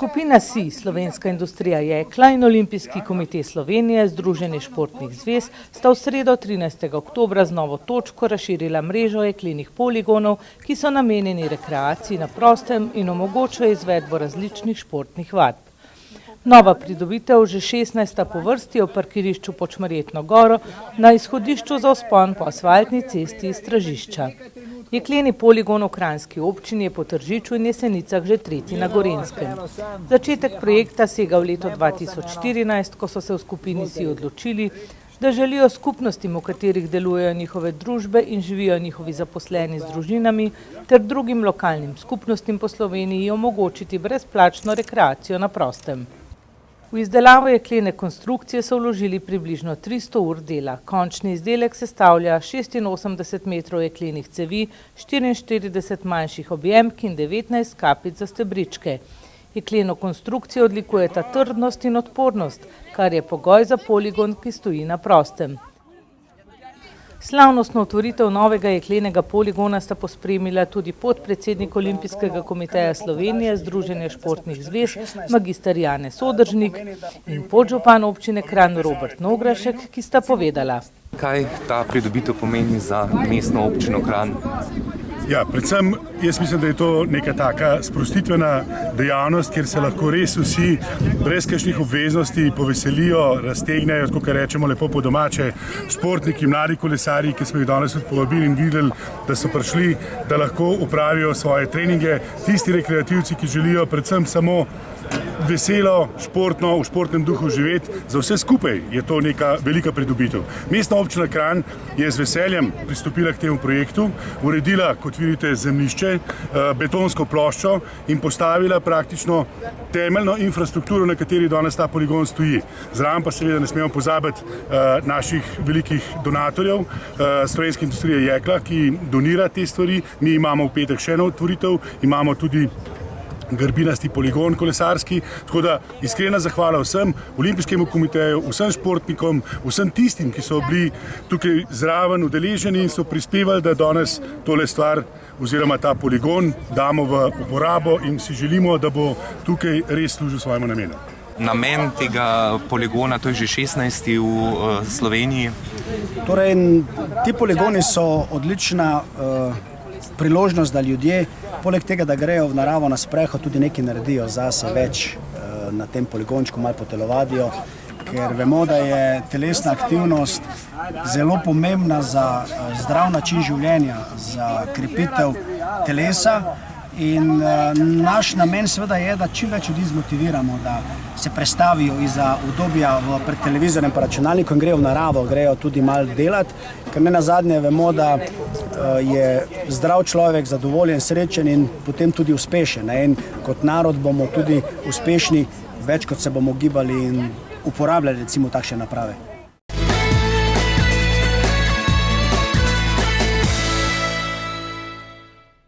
Skupina SI, Slovenska industrija jekla in Olimpijski komite Slovenije, Združenje športnih zvez, sta v sredo 13. oktobra z novo točko razširila mrežo jeklenih poligonov, ki so namenjeni rekreaciji na prostem in omogočajo izvedbo različnih športnih vadb. Nova pridobitev, že 16. po vrsti, v parkirišču pod Šmarjetno goro, na izhodišču za vzpon po asfaltni cesti iz Stražišča. Jekleni poligon v Kranjski občini je po Tržiču in Jesenicah že tretji na Gorenjskem. Začetek projekta sega v leto 2014, ko so se v skupini SI odločili, da želijo skupnostim, v katerih delujejo njihove družbe in živijo njihovi zaposleni z družinami, ter drugim lokalnim skupnostim po Sloveniji omogočiti brezplačno rekreacijo na prostem. V izdelavo jeklene konstrukcije so vložili približno 300 ur dela. Končni izdelek sestavlja 86 metrov jeklenih cevi, 44 manjših objemk in 19 kapic za stebričke. Jekleno konstrukcijo odlikujeta trdnost in odpornost, kar je pogoj za poligon, ki stoji na prostem. Slavnostno otvoritev novega jeklenega poligona sta pospremila tudi podpredsednik Olimpijskega komiteja Slovenije, Združenja športnih zvez, magister Janez Sodržnik in podžupan občine Kranj Robert Nograšek, ki sta povedala. Kaj ta pridobitev pomeni za mestno občino Kranj? Ja, predvsem jaz mislim, da je to neka taka sprostitvena dejavnost, kjer se lahko res vsi brez kakšnih obveznosti poveselijo, raztegnejo, tako kar rečemo lepo po domače, športniki, mladi kolesarji, ki smo jih danes tudi povabili in videli, da so prišli, da lahko opravijo svoje treninge, tisti rekreativci, ki želijo predvsem samo veselo, športno, v športnem duhu živeti, za vse skupaj je to neka velika pridobitev. Mestna občina Kranj je z veseljem pristopila k temu projektu, uredila, kot vidite, zemljišče, betonsko ploščo in postavila praktično temeljno infrastrukturo, na kateri danes ta poligon stoji. Zraven pa seveda ne smemo pozabiti naših velikih donatorjev, Slovenske industrije jekla, ki donira te stvari. Mi imamo v petek še eno otvoritev, imamo tudi grbinasti poligon kolesarski, tako da iskrena zahvala vsem Olimpijskemu komiteju, vsem športnikom, vsem tistim, ki so bili tukaj zraven udeleženi in so prispevali, da danes tole stvar oziroma ta poligon damo v uporabo in si želimo, da bo tukaj res služil svojemu namenu. Namen tega poligona, to je že 16. v Sloveniji. Torej, ti poligoni so odlična priložnost, da ljudje, poleg tega, da grejo v naravo na sprehod, tudi nekaj naredijo zase več na tem poligončku, malo potelovadijo, ker vemo, da je telesna aktivnost zelo pomembna za zdrav način življenja, za krepitev telesa. In naš namen seveda je, da čim več ljudi zmotiviramo, da se prestavijo izza udobja pred televizorjem pa računalnikom in grejo v naravo, grejo tudi malo delati, ker ne nazadnje vemo, da je zdrav človek zadovoljen, srečen in potem tudi uspešen. In kot narod bomo tudi uspešni, več kot se bomo gibali in uporabljali recimo takšne naprave.